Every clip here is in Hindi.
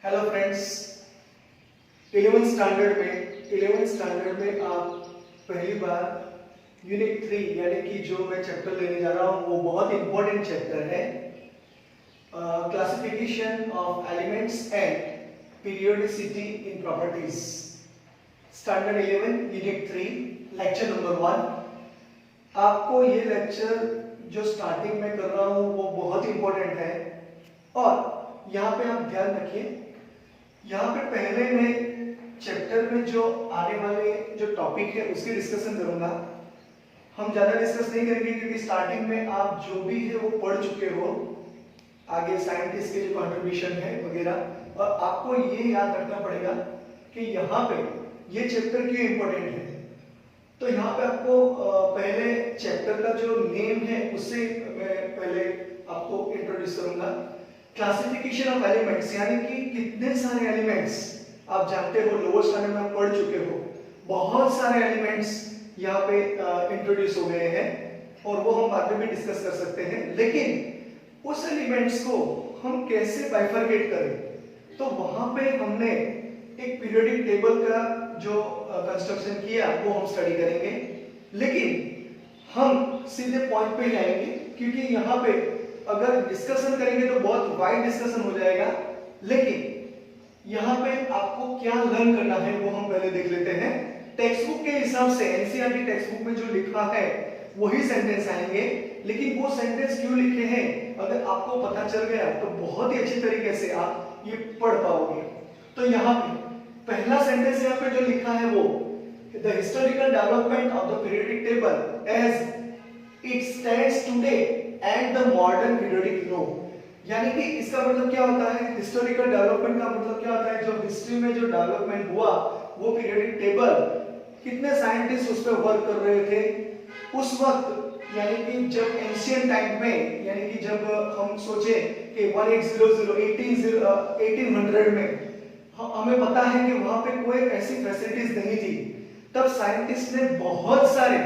हेलो फ्रेंड्स, 11th स्टैंडर्ड में आप पहली बार यूनिट 3 यानी कि जो मैं चैप्टर लेने जा रहा हूँ वो बहुत इंपॉर्टेंट चैप्टर है, classification of elements and periodicity in properties. Standard 11 unit 3 lecture number 1। आपको ये लेक्चर जो स्टार्टिंग में कर रहा हूँ वो बहुत इंपॉर्टेंट है और यहाँ पे आप ध्यान रखिए, यहाँ पे पहले मैं चैप्टर में जो आने वाले जो टॉपिक है उसकी डिस्कशन करूंगा। हम ज्यादा डिस्कस नहीं करेंगे क्योंकि स्टार्टिंग में आप जो भी है वो पढ़ चुके हो, आगे साइंटिस्ट के जो कंट्रीब्यूशन है वगैरह, और आपको ये याद रखना पड़ेगा कि यहाँ पे ये चैप्टर क्यों इंपॉर्टेंट है। तो यहाँ पे आपको पहले चैप्टर का जो नेम है उससे मैं पहले आपको इंट्रोड्यूस करूंगा। क्लासिफिकेशन ऑफ एलिमेंट्स यानी कि कितने सारे एलिमेंट्स आप जानते हो, लोअर स्टैंडर्ड में आप पढ़ चुके हो, बहुत सारे एलिमेंट्स यहाँ पे इंट्रोड्यूस हो गए हैं और वो हम बाद में भी डिस्कस कर सकते हैं। लेकिन उस एलिमेंट्स को हम कैसे बाइफरकेट करें, तो वहां पे हमने एक पीरियोडिक टेबल का जो कंस्ट्रक्शन किया वो हम स्टडी करेंगे। लेकिन हम सीधे पॉइंट पे जाएंगे क्योंकि यहाँ पे अगर डिस्कशन करेंगे तो बहुत वाइड डिस्कशन हो जाएगा। लेकिन यहाँ पे आपको क्या लर्न करना है वो हम पहले देख लेते हैं। टेक्स्ट बुक के हिसाब से एनसीईआरटी टेक्स्ट बुक में जो लिखा है वही सेंटेंस आएंगे, लेकिन वो सेंटेंस क्यों लिखे हैं अगर आपको पता चल गया तो बहुत ही अच्छी तरीके से आप ये पढ़ पाओगे। तो यहाँ पे पहला सेंटेंस यहाँ पे जो लिखा है वो the historical development of the periodic table as it stands today and the modern periodic law. यानी कि इसका मतलब क्या होता है, हिस्टोरिकल डेवलपमेंट का मतलब क्या होता है, जो हिस्ट्री में जो डेवलपमेंट हुआ वो पीरियोडिक टेबल, कितने साइंटिस्ट उस पर वर्क कर रहे थे उस वक्त, यानी कि जब एंशिएंट टाइम में, यानी कि जब हम सोचे कि 1800 1800 में हमें पता है कि वहां पे कोई ऐसी फैसिलिटीज नहीं थी, तब साइंटिस्ट ने बहुत सारे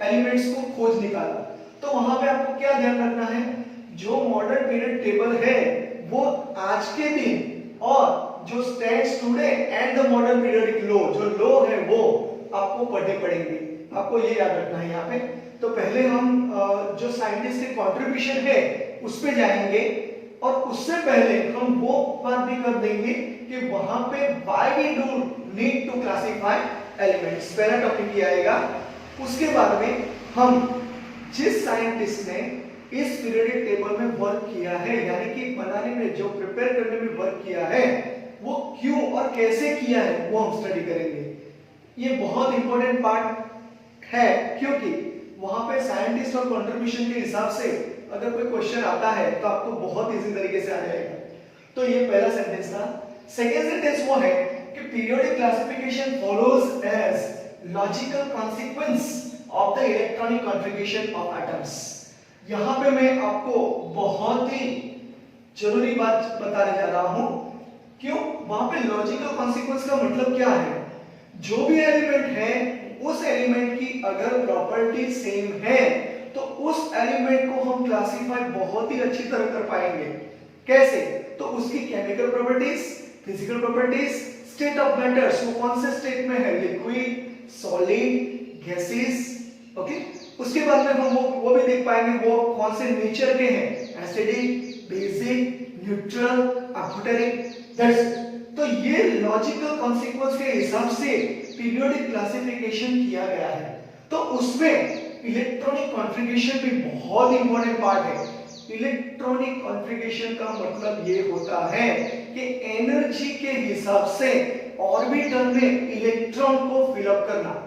एलिमेंट्स को खोज निकाला। तो वहां पे आपको क्या ध्यान रखना है, जो मॉडर्न पीरियड टेबल है वो आज के दिन, और जो stands today and the modern periodic law, जो लॉ है वो आपको पढ़ने पड़ेंगे, आपको ये याद रखना है यहाँ पे। तो पहले हम जो साइंटिस्ट के कंट्रीब्यूशन है उस पे जाएंगे और उससे पहले हम वो बात भी कर देंगे कि वहां पे why we do need to classify elements, पहला टॉपिक ये आएगा। उसके बाद में हम जिस साइंटिस्ट ने इस पीरियोडिक टेबल में वर्क किया है, यानी कि बनाने में, जो प्रिपेयर करने में वर्क किया है, वो क्यों और कैसे किया है वो हम स्टडी करेंगे। ये बहुत इंपॉर्टेंट पार्ट है क्योंकि वहां पे साइंटिस्ट और कंट्रीब्यूशन के हिसाब से अगर कोई क्वेश्चन आता है तो आपको बहुत इजी तरीके से आ जाएगा। तो ये पहला सेंटेंस था। सेकेंड सेंटेंस वो है कि periodic classification follows as logical consequence of the electronic configuration of atoms. यहाँ पे मैं आपको बहुत ही जरूरी बात बताने जा रहा हूं। क्यों? वहां पे लॉजिकल कॉन्सिक्वेंस का मतलब क्या है, जो भी एलिमेंट है उस एलिमेंट की अगर प्रॉपर्टी सेम है तो उस एलिमेंट को हम क्लासिफाई बहुत ही अच्छी तरह कर पाएंगे। कैसे? तो उसकी chemical properties, physical properties, state of matters, वो कौन से स्टेट में है, लिक्विड, सॉलिड, गैसेस, ओके। उसके बाद में हम वो भी देख पाएंगे वो कौन से नेचर के हैं, एसिडिक, बेसिक, न्यूट्रल, अक्वाटरिक। तो ये लॉजिकल कॉन्सिक्वेंस के हिसाब से पीरियोडिक क्लासिफिकेशन किया गया है। तो उसमें इलेक्ट्रॉनिक कॉन्फ़िगरेशन भी बहुत इंपॉर्टेंट पार्ट है। इलेक्ट्रॉनिक कॉन्फ़िगरेशन का मतलब ये होता है कि एनर्जी के हिसाब से ऑर्बिटल में इलेक्ट्रॉन को फिलअप करना।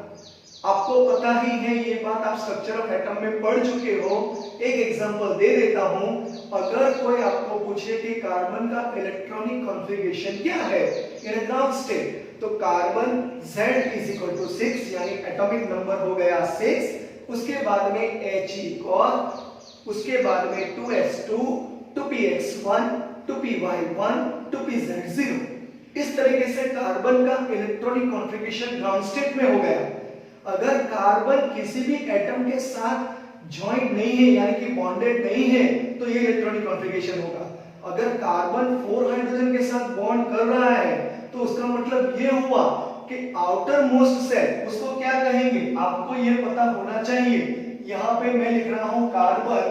आपको पता ही है ये बात, आप स्ट्रक्चर ऑफ एटम में पढ़ चुके हो। एक एग्जांपल दे देता हूं, अगर कोई आपको पूछे कि कार्बन का इलेक्ट्रॉनिक कॉन्फ़िगरेशन क्या है इन ग्राउंड स्टेट, तो कार्बन Z=6 यानी एटॉमिक नंबर हो गया 6, उसके बाद में He और उसके बाद में 2s2 2px1 2py1 2pz0। इस तरीके से कार्बन का इलेक्ट्रॉनिक कॉन्फ़िगरेशन ग्राउंड स्टेट में हो गया। अगर कार्बन किसी भी एटम के साथ ज्वाइंट नहीं है यानी कि बॉन्डेड नहीं है तो ये इलेक्ट्रॉनिक कॉन्फ़िगरेशन होगा। अगर कार्बन 4 हाइड्रोजन के साथ बॉन्ड कर रहा है तो उसका मतलब ये हुआ कि आउटर मोस्ट सेल, उसको क्या कहेंगे आपको ये पता होना चाहिए। यहाँ पे मैं लिख रहा हूं carbon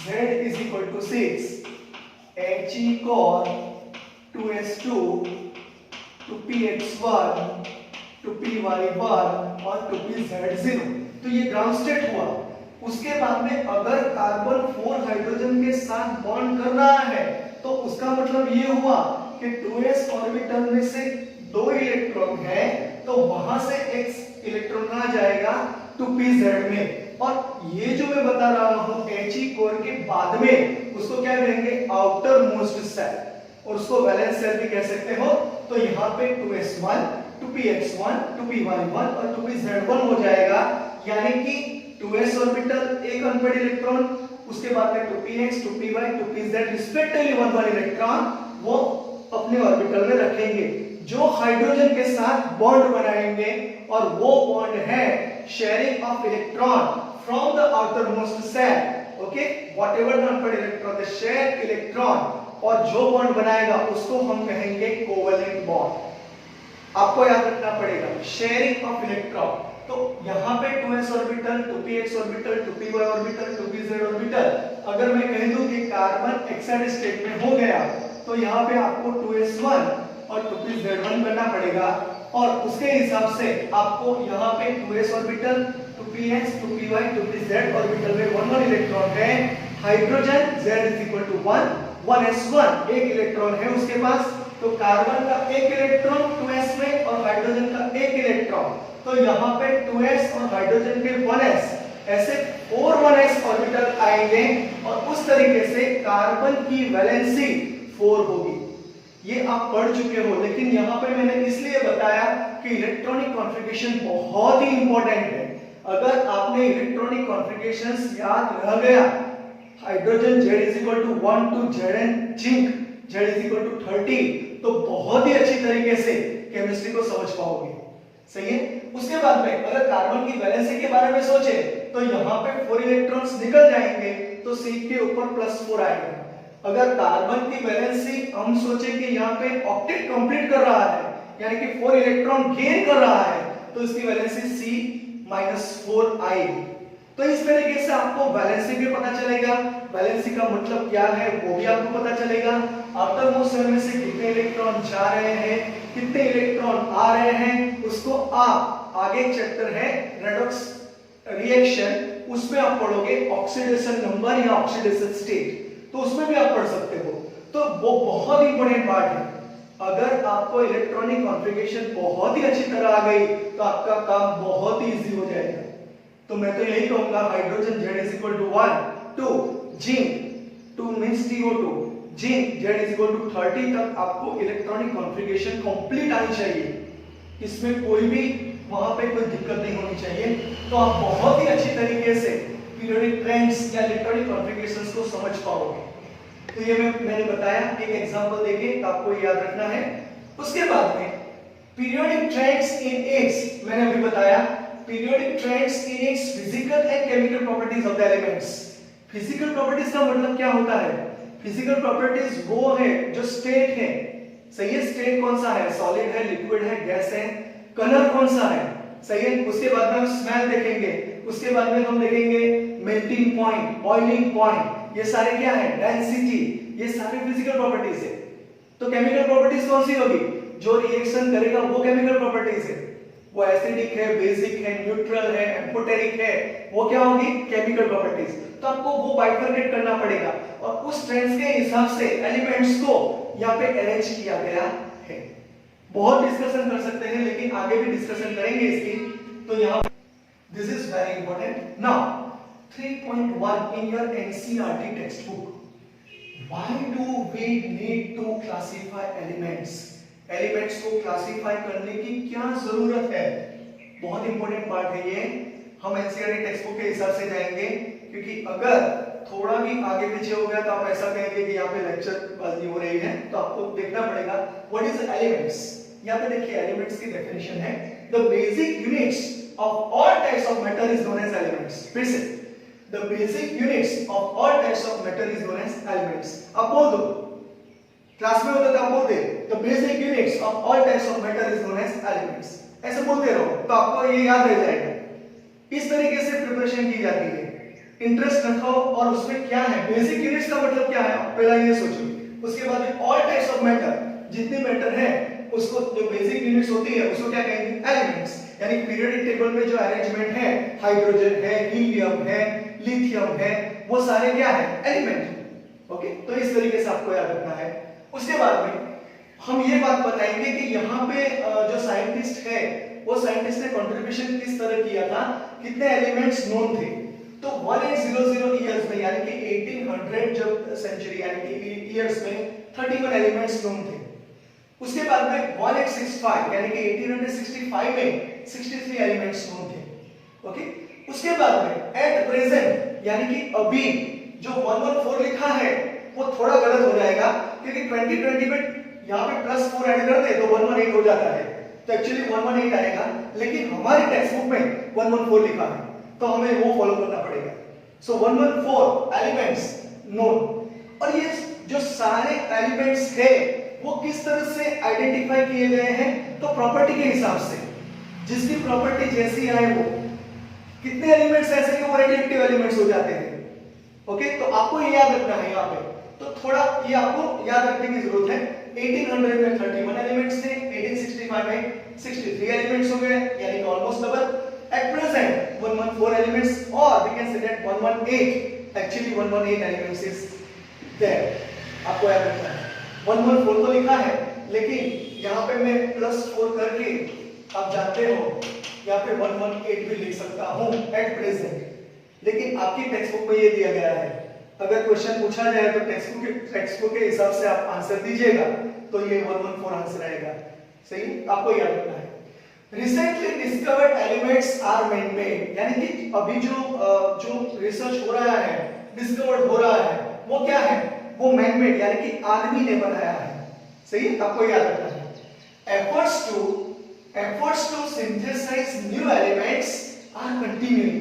Z is equal to 6 He cor 2s2 2px1 2py1 और 2pz0। तो ये ग्राउंड स्टेट हुआ। उसके बाद में अगर कार्बन 4 हाइड्रोजन के साथ बॉन्ड कर रहा है तो उसका मतलब ये हुआ कि 2s ऑर्बिटल में से 2 इलेक्ट्रॉन है तो वहां से एक इलेक्ट्रॉन कहां जाएगा 2pz में। और ये जो मैं बता रहा हूं He कोर के बाद में उसको क्या कहेंगे आउटर मोस्ट सेल और उसको वैलेंस सेल भी कह सकते हो। तो यहाँ पे 2s1 2px1 2py1 और 2pz1 हो जाएगा, यानी कि 2s ऑर्बिटल एक अनपेड इलेक्ट्रॉन, उसके बाद में 2px 2py 2pz respectively 1 electron वो अपने ऑर्बिटल में रखेंगे जो हाइड्रोजन के साथ बॉन्ड बनाएंगे और वो बॉन्ड है sharing of electron from the outermost shell. Okay, whatever the unpaired electron the share electron, और जो बॉन्ड बनाएगा उसको हम कहेंगे कोवेलेंट बॉन्ड। आपको याद रखना पड़ेगा शेयरिंग ऑफ इलेक्ट्रॉन। तो यहाँ पे 2s orbital 2px orbital 2py orbital 2pz orbital, अगर मैं कह दूं कि कार्बन एक्साइड स्टेट में हो गया तो यहाँ पे आपको 2s1 और 2pz1 करना पड़ेगा और उसके हिसाब से आपको यहाँ पे 2s orbital 2px 2py 2pz orbital में 1 इलेक्ट्रॉन है। Hydrogen Z is equal to 1s1 एक इलेक्ट्रॉन है उसके पास, तो कार्बन का एक इलेक्ट्रॉन 2s में और हाइड्रोजन का एक इलेक्ट्रॉन, तो यहाँ पे 2s और हाइड्रोजन के 1s, ऐसे 4 1s ऑर्बिटल आएंगे और उस तरीके से कार्बन की वैलेंसी 4 होगी। ये आप पढ़ चुके हो, लेकिन यहाँ पे मैंने इसलिए बताया कि इलेक्ट्रॉनिक कॉन्फ़िगरेशन बहुत ही इंपॉर्टेंट है। अगर आपने इलेक्ट्रॉनिक कॉन्फ़िगरेशंस याद रह गया, hydrogen Z is equal to 1 to Zn zinc Z is equal to 30, तो बहुत ही अच्छी तरीके से केमिस्ट्री को समझ पाओगे। सही है। उसके बाद में अगर कार्बन की वैलेंसी के बारे में सोचे तो यहाँ पे 4 इलेक्ट्रॉन्स निकल जाएंगे तो C के ऊपर +4 आएगा। अगर कार्बन की वैलेंसी हम सोचे कि यहाँ पे ऑक्टेट कंप्लीट कर रहा है, यानी कि 4 इलेक्ट्रॉन गेन कर रहा है, तो इसकी वैलेंसी C-4 आएगी। तो इस तरीके से आपको वैलेंसी भी पता चलेगा, वैलेंसी का मतलब क्या है वो भी आपको पता चलेगा। आउटर मोस्ट सेल में से कितने इलेक्ट्रॉन जा रहे हैं, कितने इलेक्ट्रॉन आ रहे हैं, उसको आप आगे एक चैप्टर है रेडॉक्स रिएक्शन, उसमें आप पढ़ोगे ऑक्सीडेशन नंबर या ऑक्सीडेशन स्टेट, तो उसमें भी आप पढ़ सकते हो। तो वो बहुत इंपॉर्टेंट पार्ट है। अगर आपको इलेक्ट्रॉनिक कॉन्फ़िगरेशन बहुत ही अच्छी तरह आ गई तो आपका काम बहुत ही इजी हो जाएगा। तो मैं तो यही कहूंगा hydrogen Z is equal to 1 2 zinc 2 means TO2 zinc Z is equal to 30 तक आपको इलेक्ट्रॉनिक कॉन्फ़िगरेशन कंप्लीट आनी चाहिए, इसमें कोई भी वहां पे कोई दिक्कत नहीं होनी चाहिए। तो आप बहुत ही अच्छी तरीके से पीरियोडिक ट्रेंड्स या इलेक्ट्रॉनिक कॉन्फ़िगरेशंस को समझ पाओगे। तो ये मैंने बताया, एक एग्जांपल देके आपको याद रखना है। उसके बाद में पीरियोडिक ट्रेंड्स इन इट्स, मैंने अभी बताया periodic trends in its physical and chemical properties of the elements. Physical properties का मतलब क्या होता है? फिजिकल प्रॉपर्टीज वो है जो स्टेट है। सही है, स्टेट कौन सा है, सॉलिड है, लिक्विड है, गैस है, कलर कौन सा है, सही है। उसके बाद में हम स्मेल देखेंगे, उसके बाद में हम देखेंगे मेल्टिंग पॉइंट, बॉइलिंग पॉइंट, ये सारे क्या है, डेंसिटी, ये सारे फिजिकल प्रॉपर्टीज है। तो केमिकल प्रॉपर्टीज कौन सी होगी? जो रिएक्शन करेगा वो केमिकल प्रॉपर्टीज है। वो एसिडिक है, बेसिक है, न्यूट्रल है, एम्फोटेरिक है, वो क्या होगी, केमिकल प्रॉपर्टीज। तो आपको वो बाइफरकेट करना पड़ेगा और उस ट्रेंड्स के हिसाब से एलिमेंट्स को यहाँ पे अरेंज किया गया है। बहुत डिस्कशन कर सकते हैं, लेकिन आगे भी डिस्कशन करेंगे इसकी। तो यहाँ this is very important. Now 3.1 in your NCERT textbook, why do we need to classify elements? Elements को क्लासिफाई करने की क्या जरूरत है? बहुत इंपॉर्टेंट पार्ट है ये। हम एनसीईआरटी टेक्स्ट बुक के हिसाब से जाएंगे, क्योंकि अगर थोड़ा भी आगे पीछे हो गया तो आप ऐसा कहेंगे कि यहाँ पे लेक्चर बाजी हो रही है। तो आपको देखना पड़ेगा व्हाट इज एलिमेंट्स। यहाँ पे देखिए एलिमेंट्स की डेफिनेशन है, the basic units of all types of matter is known as elements. फिर से, the basic units of all types of matter is known as elements. अब बोल दो क्लास में होता था आप बोलते the basic units of all types of matter is known as elements, ऐसे बोलते रहो तो आपको ये याद रह जाएगा। इस तरीके से प्रिपरेशन की जाती है। इंटरेस्ट रखो और उसमें क्या है, बेसिक यूनिट्स का मतलब क्या है पहला ये सोचो, उसके बाद में ऑल टाइप्स ऑफ मैटर, जितने मैटर है उसको जो बेसिक यूनिट्स होती है उसको क्या कहेंगे, एलिमेंट्स। यानी पीरियोडिक टेबल में जो अरेंजमेंट है, हाइड्रोजन है, हीलियम है, लिथियम है, वो सारे क्या है, एलिमेंट। ओके, तो इस तरीके से आपको याद रखना है। उसके बाद में हम ये बात बताएंगे कि यहाँ पे जो साइंटिस्ट है वो साइंटिस्ट ने कंट्रीब्यूशन किस तरह किया था, कितने एलिमेंट्स नोन थे। तो 1800 इयर्स में यानी कि 1800 जब सेंचुरी यानी कि इयर्स में 31 एलिमेंट्स नोन थे। उसके बाद में 1865 यानी कि 1865 में 63 एलिमेंट्स नोन थे। ओके, उसके बाद में एट प्रेजेंट यानी कि अभी जो 114 लिखा है वो थोड़ा गलत हो जाएगा क्योंकि 2020 में यहाँ पे +4 ऐड कर दे तो 118 हो जाता है, तो एक्चुअली 118 आएगा, लेकिन हमारी टेक्स्ट बुक में 114 लिखा है तो हमें वो फॉलो करना पड़ेगा। सो 114 एलिमेंट्स नोन। और ये जो सारे एलिमेंट्स है वो किस तरह से आइडेंटिफाई किए गए हैं, तो प्रॉपर्टी के हिसाब से, जिसकी प्रॉपर्टी जैसी आए वो। कितने एलिमेंट्स ऐसे कि वो रेडियोएक्टिव एलिमेंट्स हो जाते हैं। ओके, तो आपको ये याद रखना है यहाँ पे, तो थोड़ा ये आपको याद रखने की जरूरत है। 1800 में 31 एलिमेंट्स थे, 1865 में 63 एलिमेंट्स हो गए यानी कि almost double. At present 114 elements और we can say that 118 actually 118 elements is there. आपको याद रखना है 114 तो लिखा है, लेकिन यहाँ पे मैं +4 करके आप जानते हो यहाँ पे 118 भी लिख सकता हूँ एट प्रेजेंट, लेकिन आपकी टेक्स्ट बुक में ये दिया गया है। अगर क्वेश्चन पूछा जाए तो टेक्स्ट बुक के हिसाब से आप आंसर दीजिएगा तो ये 114 आंसर आएगा। सही, आपको याद रखना है। Recently discovered elements are man made, यानी कि अभी जो रिसर्च हो रहा है, डिस्कवर्ड हो रहा है, वो क्या है, वो मैन मेड यानी कि आदमी ने बनाया है। सही, आपको याद रखना है। Efforts to synthesize new elements are continuing,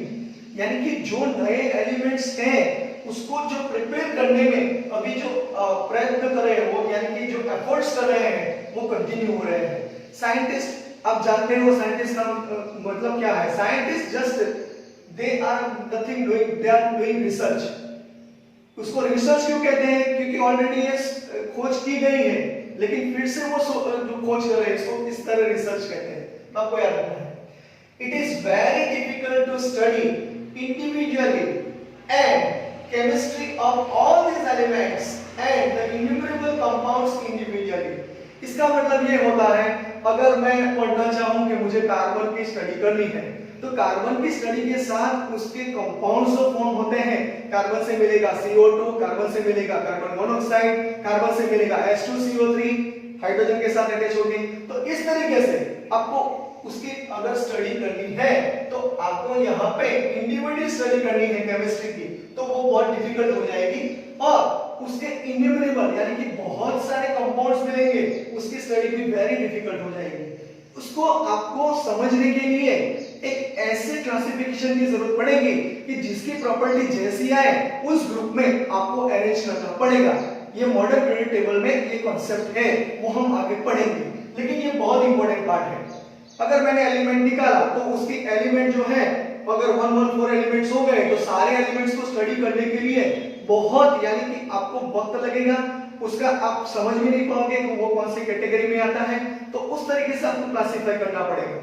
यानी कि जो नए एलिमेंट्स हैं उसको जो प्रिपेयर करने में अभी जो प्रयत्न कर रहे हैं वो, यानी कि जो एफर्ट्स कर रहे हैं वो कंटिन्यू हो रहे हैं। साइंटिस्ट, आप जानते हो साइंटिस्ट का मतलब क्या है, scientist just they are nothing doing, they are doing research. उसको रिसर्च क्यों कहते हैं, क्योंकि ऑलरेडी ये खोज की गई है, लेकिन फिर से वो जो खोज कर रहे हैं इसको इस तरह रिसर्च कहते हैं। आपको याद रखना है। It is very difficult to study individually and chemistry of all these elements and the innumerable compounds individually। इसका मतलब ये होता है, अगर मैं पढ़ना चाहूं कि मुझे कार्बन की स्टडी करनी है तो कार्बन की स्टडी के साथ उसके कंपाउंड्स जो फॉर्म होते हैं, कार्बन से मिलेगा CO2, कार्बन से मिलेगा कार्बन मोनोऑक्साइड, कार्बन से मिलेगा H2CO3, हाइड्रोजन के साथ अटैच होगी। तो इस तरीके से आपको उसकी अगर स्टडी करनी है तो आपको यहाँ पे इंडिविजुअल स्टडी करनी है केमिस्ट्री की, तो वो बहुत डिफिकल्ट हो जाएगी और उसके इन्यूमरेबल यानी कि बहुत सारे कंपाउंड्स मिलेंगे, उसकी स्टडी भी वेरी डिफिकल्ट हो जाएगी। उसको आपको समझने के लिए एक ऐसे क्लासिफिकेशन की जरूरत पड़ेगी कि जिसकी प्रॉपर्टी जैसी आए उस ग्रुप में आपको अरेंज करना पड़ेगा। ये मॉडर्न पीरियड टेबल में ये कॉन्सेप्ट है, वो हम आगे पढ़ेंगे, लेकिन ये बहुत इंपॉर्टेंट पार्ट है। अगर मैंने एलिमेंट निकाला तो उसकी एलिमेंट जो है, अगर 114 एलिमेंट्स हो गए तो सारे एलिमेंट्स को स्टडी करने के लिए बहुत यानी कि आपको वक्त लगेगा, उसका आप समझ भी नहीं पाओगे कि वो कौन सी कैटेगरी में आता है, तो उस तरीके से आपको क्लासिफाई करना पड़ेगा।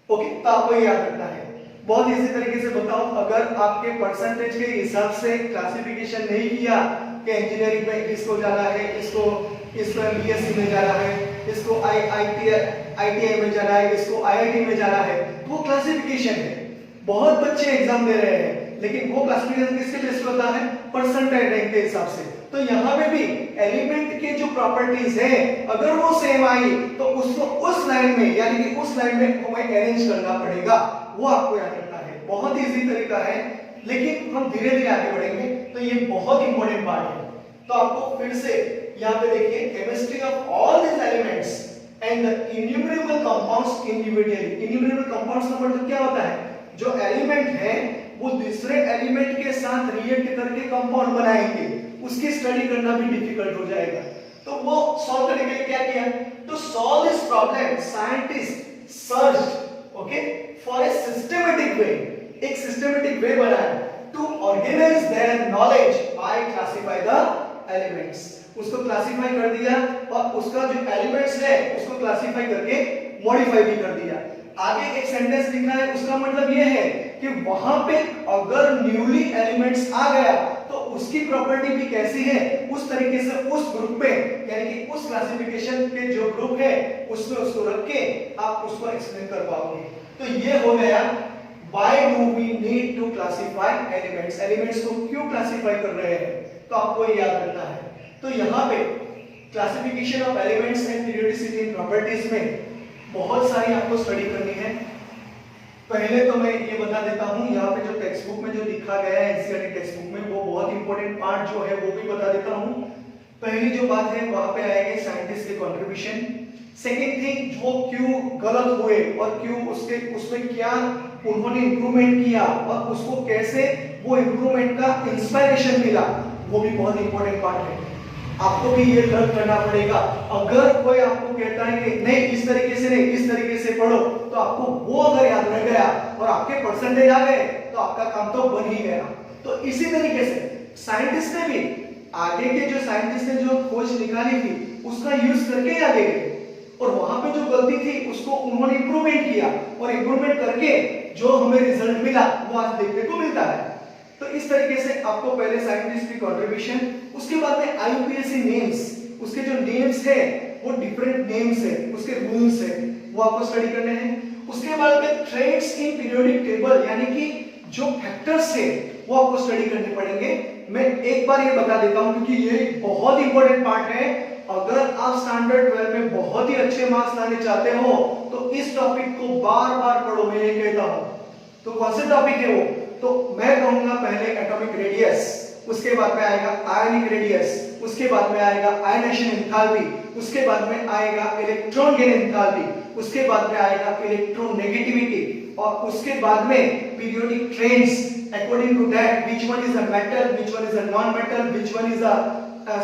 ओके, तो आपको याद रखना है। बहुत इजी तरीके से बताओ, अगर आपके परसेंटेज के हिसाब से क्लासिफिकेशन नहीं किया कि इंजीनियरिंग में इसको जाना है, इसको बीएससी में जाना है, इसको आईटीआई में जाना है, इसको आईआईटी में जाना है, वो क्लासिफिकेशन है। बहुत बच्चे एग्जाम दे रहे हैं, लेकिन वो क्लासिफिकेशन किसके बेस पर होता है, परसेंटाइल रैंक के हिसाब से। तो यहाँ पे भी एलिमेंट के जो प्रॉपर्टीज है अगर वो सेम आई तो उसको उस लाइन में यानी कि उस लाइन में हमें अरेंज करना पड़ेगा, वो आपको याद रखना है। बहुत इजी तरीका है, लेकिन हम धीरे धीरे आगे बढ़ेंगे, तो ये बहुत इंपॉर्टेंट पार्ट है। तो आपको फिर से यहाँ पे देखिए, chemistry of all this elements and the innumerable compounds individually. Innumerable compounds का मतलब क्या होता है, जो एलिमेंट है वो दूसरे एलिमेंट के साथ रिएक्ट करके कंपाउंड बनाएंगे, उसकी स्टडी करना भी डिफिकल्ट हो जाएगा। तो तो वो सॉल्व करने के लिए क्या किया, to solve this problem scientist searched okay for a systematic way, एक सिस्टमैटिक वे बनाया to organise their knowledge by classify the elements. उसको क्लासिफाई कर दिया और उसका जो एलिमेंट्स है उसको क्लासिफाई करके मॉडिफाई भी कर दिया। आगे एक सेंटेंस लिखा है, उसका मतलब ये है कि वहां पे अगर न्यूली एलिमेंट्स आ गया तो उसकी प्रॉपर्टी भी कैसी है, उस तरीके से उस ग्रुप में यानी कि उस क्लासिफिकेशन के जो ग्रुप है उसमें उसको रख के आप उसको एक्सप्लेन कर पाओगे। तो ये हो गया why do we need to classify elements, elements को क्यों क्लासिफाई कर रहे हैं, तो आपको ये याद रखना है। तो यहाँ पे classification of elements and periodicity in properties में बहुत सारी आपको स्टडी करनी है। पहले तो मैं ये बता देता हूँ, यहाँ पे जो टेक्स्ट बुक में जो लिखा गया है एनसीईआरटी टेक्स्ट बुक में, वो बहुत इंपॉर्टेंट पार्ट जो है वो भी बता देता हूँ। पहली जो बात है वहां पे आएगी साइंटिस्ट के कंट्रीब्यूशन। सेकंड थिंग, जो क्यों गलत हुए और क्यों उसमें क्या उन्होंने इंप्रूवमेंट किया और उसको कैसे वो इंप्रूवमेंट का इंस्पिरेशन मिला, वो भी बहुत इंपॉर्टेंट पार्ट है। आपको भी ये लर्न करना पड़ेगा। अगर कोई आपको कहता है कि नहीं इस तरीके से नहीं इस तरीके से पढ़ो, तो आपको वो अगर याद रह गया और आपके परसेंटेज आ गए तो आपका काम तो बन ही गया। तो इसी तरीके से साइंटिस्ट ने भी आगे के जो साइंटिस्ट ने जो खोज निकाली थी उसका यूज करके आगे गए और वहां पे जो गलती थी उसको उन्होंने इंप्रूवमेंट किया और इंप्रूवमेंट करके जो हमें रिजल्ट मिला वो आज देखने को मिलता है। तो इस तरीके से आपको पहले साइंटिस्ट की कंट्रीब्यूशन, उसके बाद में आईयूपीएसी नेम्स, उसके जो नेम्स है वो डिफरेंट नेम्स है, उसके रूल्स है वो आपको स्टडी करने हैं। उसके बाद में ट्रेड्स इन पीरियोडिक टेबल यानी कि जो फैक्टर्स है वो आपको स्टडी करने पड़ेंगे। मैं एक बार ये बता देता हूं क्योंकि ये बहुत इंपॉर्टेंट पार्ट है। अगर आप स्टैंडर्ड 12 में बहुत ही अच्छे मार्क्स लाने चाहते हो तो इस टॉपिक को बार-बार पढ़ो, मैं ये कहता हूं। तो कौन सा टॉपिक है वो, तो मैं कहूंगा पहले एटॉमिक रेडियस, उसके बाद में आएगा आयनिक रेडियस, उसके बाद में आएगा आयनेशन एंथैल्पी, उसके बाद में आएगा इलेक्ट्रॉन गेन एंथैल्पी, उसके बाद में आएगा इलेक्ट्रॉन नेगेटिविटी और उसके बाद में periodic trends according to that which one is a metal, which one is a non-metal, which one is a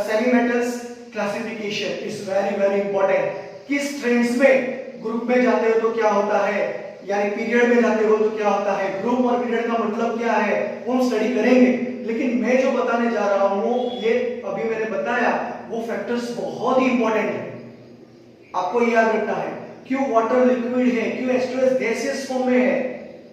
semi-metals classification is very important। किस ट्रेंड्स में ग्रुप में जाते हो तो क्या होता है, यानी पीरियड में जाते हो तो क्या होता है, ग्रुप और पीरियड का मतलब क्या है वो हम स्टडी करेंगे। लेकिन मैं जो बताने जा रहा हूँ ये अभी मैंने बताया वो फैक्टर्स बहुत ही इंपॉर्टेंट है, आपको याद रखना है। क्यों वाटर लिक्विड है, क्यों H2S गैसियस फॉर्म में है,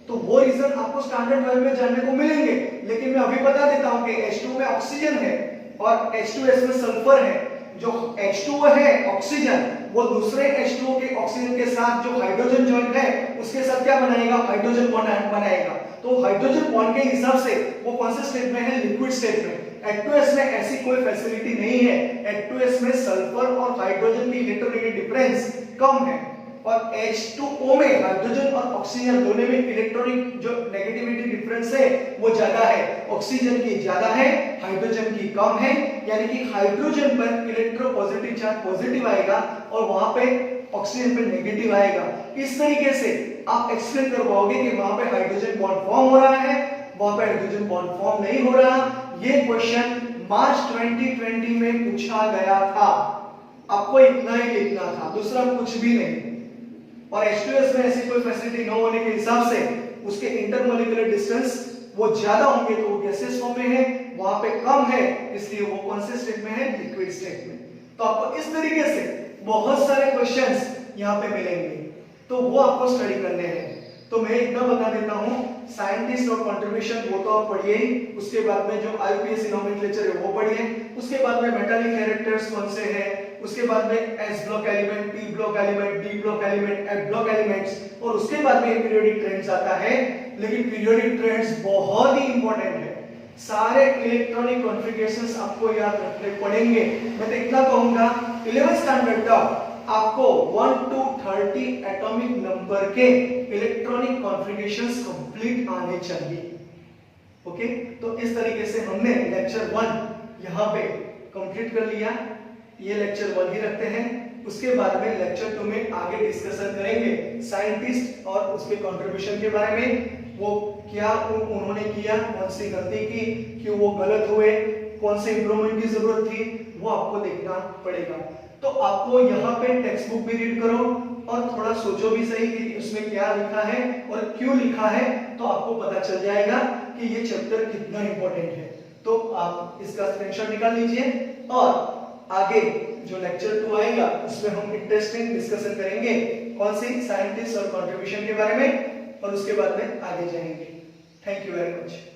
तो वो रीजन आपको स्टैंडर्ड 12 में जानने को मिलेंगे। लेकिन मैं अभी बता देता हूं कि H2 में ऑक्सीजन है और H2S में सल्फर है। जो H2O है ऑक्सीजन, वो दूसरे H2O के ऑक्सीजन के साथ जो हाइड्रोजन जॉइंट है उसके साथ क्या बनाएगा, हाइड्रोजन बॉन्ड बनाएगा। तो हाइड्रोजन बॉन्ड के हिसाब से वो कौन से स्टेट में है, लिक्विड स्टेट में। H2S में ऐसी कोई फैसिलिटी नहीं है। H2S में सल्फर और हाइड्रोजन की इलेक्ट्रोनेगेटिव डिफरेंस कम है और H2O में हाइड्रोजन और ऑक्सीजन दोनों में इलेक्ट्रॉनिक जो नेगेटिविटी डिफरेंस है वो ज्यादा है, ऑक्सीजन की ज्यादा है, हाइड्रोजन की कम है। यानी कि हाइड्रोजन पर इलेक्ट्रोपॉजिटिव चार्ज पॉजिटिव आएगा और वहां पे ऑक्सीजन पे नेगेटिव आएगा। इस तरीके से आप एक्सप्लेन कर पाओगे कि वहां पे हाइड्रोजन बॉन्ड फॉर्म हो रहा है, वहां पे हाइड्रोजन बॉन्ड फॉर्म नहीं हो रहा। ये क्वेश्चन मार्च 2020 में पूछा गया था, आपको इतना ही लिखना था, दूसरा कुछ भी नहीं। और H2S में ऐसी कोई फैसिलिटी न होने के हिसाब से उसके इंटरमोलिकुलर डिस्टेंस वो ज्यादा होंगे तो वो गैसेस फॉर्म में है, वहां पे कम है इसलिए वो कौन से स्टेट में है, लिक्विड स्टेट में। तो आपको इस तरीके से बहुत सारे क्वेश्चंस यहाँ पे मिलेंगे तो वो आपको स्टडी करने हैं। तो मैं इतना बता देता हूँ, साइंटिस्ट और कंट्रीब्यूशन वो तो आप पढ़िए ही, उसके बाद में जो आईयूपीएसी नोमेनक्लेचर है वो पढ़िए, उसके बाद में मेटालिक कैरेक्टर्स कौन से हैं, उसके बाद में S block element, P block element, D block element, F block elements और उसके बाद में पीरियोडिक ट्रेंड्स आता है। लेकिन पीरियोडिक ट्रेंड्स बहुत ही इंपॉर्टेंट है, सारे इलेक्ट्रॉनिक कॉन्फ़िगरेशंस आपको याद रखने पड़ेंगे। मैं तो इतना कहूंगा 11th स्टैंडर्ड तक आपको 1 to 30 एटॉमिक नंबर के इलेक्ट्रॉनिक कॉन्फ़िगरेशंस कंप्लीट आने चाहिए। ओके, तो इस तरीके से हमने लेक्चर 1 यहाँ पे कंप्लीट कर लिया। ये लेक्चर 1 ही रखते हैं, उसके बाद में लेक्चर 2 में आगे डिस्कशन करेंगे साइंटिस्ट और उसके कंट्रीब्यूशन के बारे में। वो क्या उन्होंने किया, कौन सी गलती की, क्यों वो गलत हुए, कौन से इंप्रूवमेंट की जरूरत थी, वो आपको देखना पड़ेगा। तो आपको यहाँ पे टेक्स्ट बुक भी रीड करो और थोड़ा सोचो भी सही कि उसमें क्या लिखा है और क्यों लिखा है, तो आपको पता चल जाएगा कि ये चैप्टर कितना इंपॉर्टेंट है। तो आप इसका स्क्रीनशॉट निकाल लीजिए और आगे जो लेक्चर 2 आएगा उसमें हम इंटरेस्टिंग डिस्कशन करेंगे कौन सी साइंटिस्ट और कंट्रीब्यूशन के बारे में, और उसके बाद में आगे जाएंगे। Thank you very much.